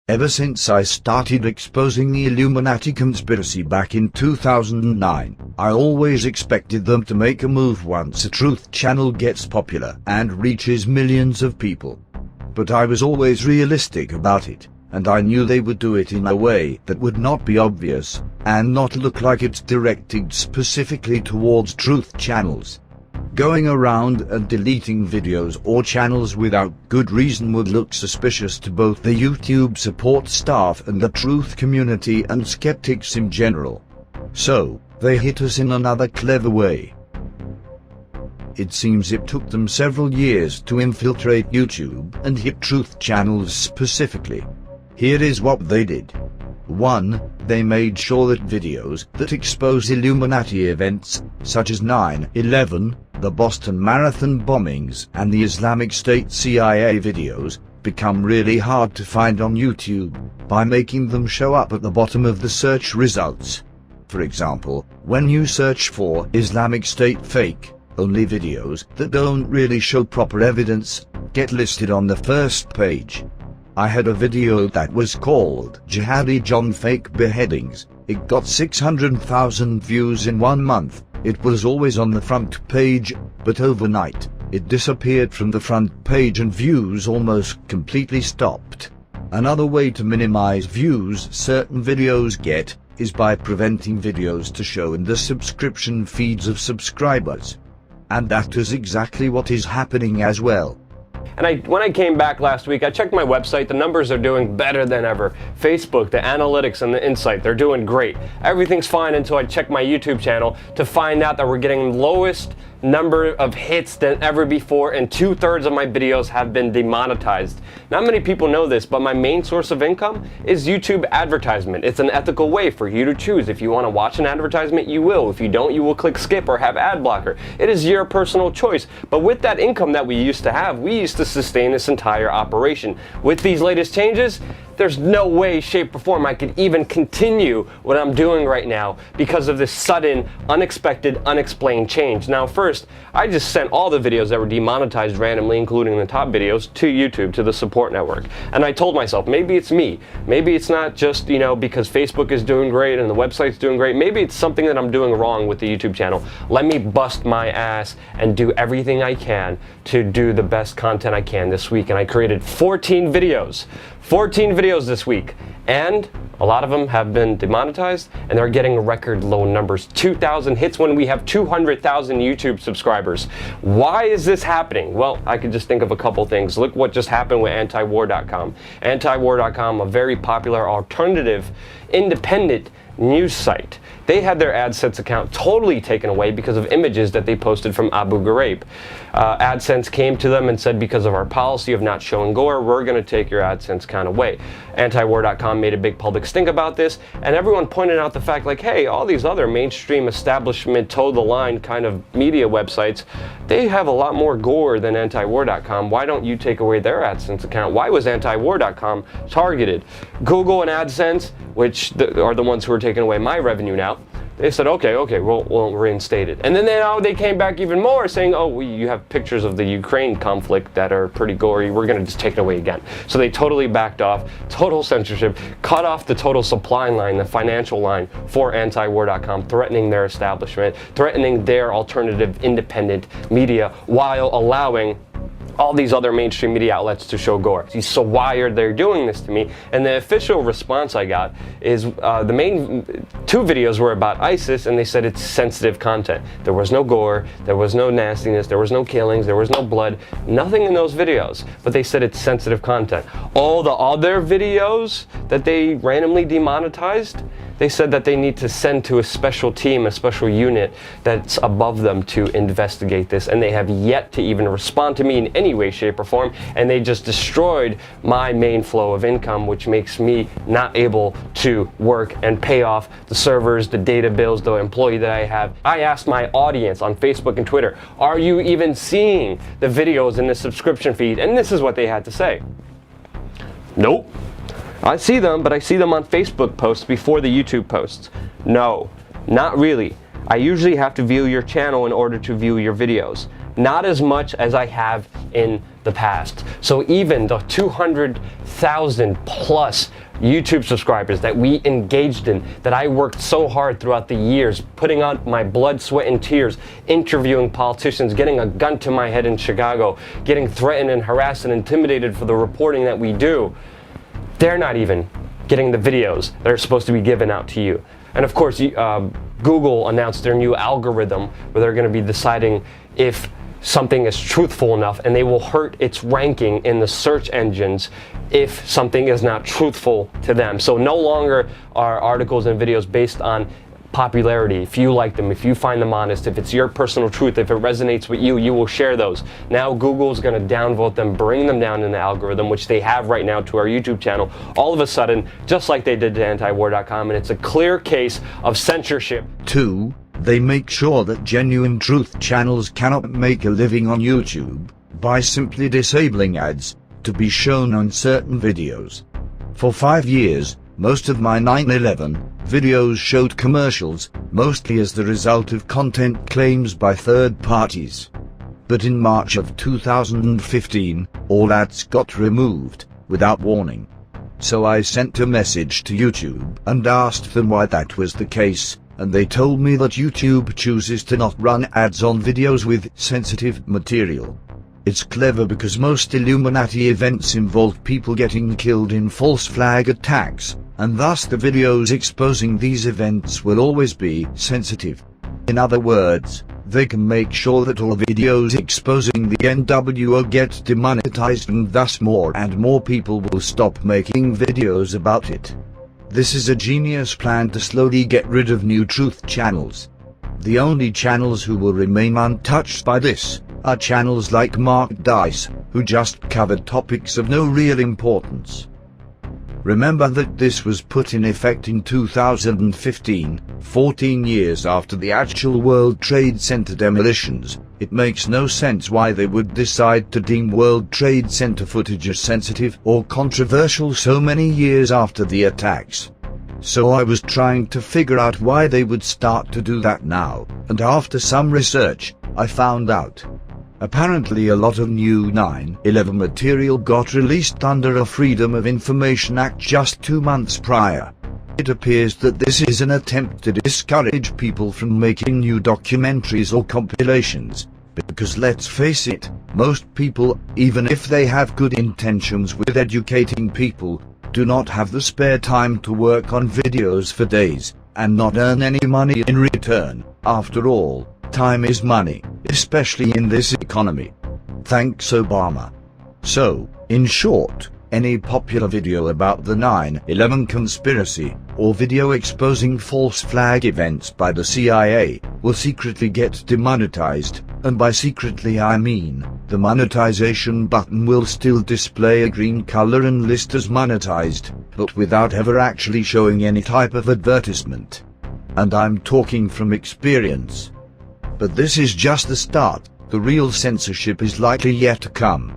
Ever since I started exposing the Illuminati conspiracy back in 2009, I always expected them to make a move once a truth channel gets popular and reaches millions of people. But I was always realistic about it, and I knew they would do it in a way that would not be obvious, and not look like it's directed specifically towards truth channels. Going around and deleting videos or channels without good reason would look suspicious to both the YouTube support staff and the truth community and skeptics in general. So, they hit us in another clever way. It seems it took them several years to infiltrate YouTube and hit truth channels specifically. Here is what they did. 1. They made sure that videos that expose Illuminati events, such as 9/11, the Boston Marathon bombings, and the Islamic State CIA videos, become really hard to find on YouTube, by making them show up at the bottom of the search results. For example, when you search for Islamic State fake, only videos that don't really show proper evidence get listed on the first page. I had a video that was called Jihadi John Fake Beheadings. It got 600,000 views in 1 month. It was always on the front page, but overnight, it disappeared from the front page and views almost completely stopped. Another way to minimize views certain videos get is by preventing videos to show in the subscription feeds of subscribers. And that is exactly what is happening as well. And when I came back last week, I checked my website. The numbers are doing better than ever. Facebook, the analytics and the insight, they're doing great. Everything's fine until I check my YouTube channel to find out that we're getting lowest number of hits than ever before, and 2/3 of my videos have been demonetized. Not many people know this, but my main source of income is YouTube advertisement. It's an ethical way for you to choose. If you want to watch an advertisement, you will. If you don't, you will click skip or have ad blocker. It is your personal choice. But with that income that we used to have, we used to sustain this entire operation. With these latest changes, there's no way, shape, or form I could even continue what I'm doing right now because of this sudden, unexpected, unexplained change. Now, first, I just sent all the videos that were demonetized randomly, including the top videos, to YouTube, to the support network. And I told myself, maybe it's me. Maybe it's not just, because Facebook is doing great and the website's doing great. Maybe it's something that I'm doing wrong with the YouTube channel. Let me bust my ass and do everything I can to do the best content I can this week. And I created 14 videos. 14 videos this week, and a lot of them have been demonetized, and they're getting record low numbers. 2,000 hits when we have 200,000 YouTube subscribers. Why is this happening? Well, I could just think of a couple things. Look what just happened with antiwar.com. Antiwar.com, a very popular alternative, independent news site. They had their AdSense account totally taken away because of images that they posted from Abu Ghraib. AdSense came to them and said, because of our policy of not showing gore, we're going to take your AdSense account away. Antiwar.com made a big public stink about this, and everyone pointed out the fact, like, hey, all these other mainstream establishment, toe-the-line kind of media websites, they have a lot more gore than Antiwar.com. Why don't you take away their AdSense account? Why was Antiwar.com targeted? Google and AdSense, which are the ones who are taking away my revenue now, they said, okay, we'll reinstate it. And then they came back even more saying, oh, you have pictures of the Ukraine conflict that are pretty gory. We're going to just take it away again. So they totally backed off, total censorship, cut off the total supply line, the financial line for antiwar.com, threatening their establishment, threatening their alternative independent media while allowing all these other mainstream media outlets to show gore. So why are they doing this to me? And the official response I got is the main 2 videos were about ISIS, and they said it's sensitive content. There was no gore, there was no nastiness, there was no killings, there was no blood, nothing in those videos, but they said it's sensitive content. All the other videos that they randomly demonetized, they said that they need to send to a special team, a special unit that's above them to investigate this, and they have yet to even respond to me in any way, shape, or form, and they just destroyed my main flow of income, which makes me not able to work and pay off the servers, the data bills, the employee that I have. I asked my audience on Facebook and Twitter, are you even seeing the videos in the subscription feed? And this is what they had to say. Nope. I see them, but I see them on Facebook posts before the YouTube posts. No, not really. I usually have to view your channel in order to view your videos. Not as much as I have in the past. So even the 200,000 plus YouTube subscribers that we engaged in, that I worked so hard throughout the years, putting out my blood, sweat, and tears, interviewing politicians, getting a gun to my head in Chicago, getting threatened and harassed and intimidated for the reporting that we do, they're not even getting the videos that are supposed to be given out to you. And of course, Google announced their new algorithm where they're going to be deciding if something is truthful enough, and they will hurt its ranking in the search engines if something is not truthful to them. So no longer are articles and videos based on popularity. If you like them, if you find them honest, if it's your personal truth, if it resonates with you, you will share those. Now Google's going to downvote them, bring them down in the algorithm, which they have right now to our YouTube channel, all of a sudden, just like they did to antiwar.com, and it's a clear case of censorship. 2. They make sure that genuine truth channels cannot make a living on YouTube by simply disabling ads to be shown on certain videos. For 5 years, most of my 9/11 videos showed commercials, mostly as the result of content claims by third parties. But in March of 2015, all ads got removed, without warning. So I sent a message to YouTube and asked them why that was the case, and they told me that YouTube chooses to not run ads on videos with sensitive material. It's clever because most Illuminati events involve people getting killed in false flag attacks, and thus the videos exposing these events will always be sensitive. In other words, they can make sure that all videos exposing the NWO get demonetized, and thus more and more people will stop making videos about it. This is a genius plan to slowly get rid of new truth channels. The only channels who will remain untouched by this are channels like Mark Dice, who just covered topics of no real importance. Remember that this was put in effect in 2015, 14 years after the actual World Trade Center demolitions. It makes no sense why they would decide to deem World Trade Center footage as sensitive or controversial so many years after the attacks. So I was trying to figure out why they would start to do that now, and after some research, I found out. Apparently a lot of new 9/11 material got released under a Freedom of Information Act just 2 months prior. It appears that this is an attempt to discourage people from making new documentaries or compilations, because let's face it, most people, even if they have good intentions with educating people, do not have the spare time to work on videos for days, and not earn any money in return. After all, time is money, especially in this economy. Thanks, Obama. So, in short, any popular video about the 9/11 conspiracy, or video exposing false flag events by the CIA, will secretly get demonetized, and by secretly I mean, the monetization button will still display a green color and list as monetized, but without ever actually showing any type of advertisement. And I'm talking from experience. But this is just the start. The real censorship is likely yet to come.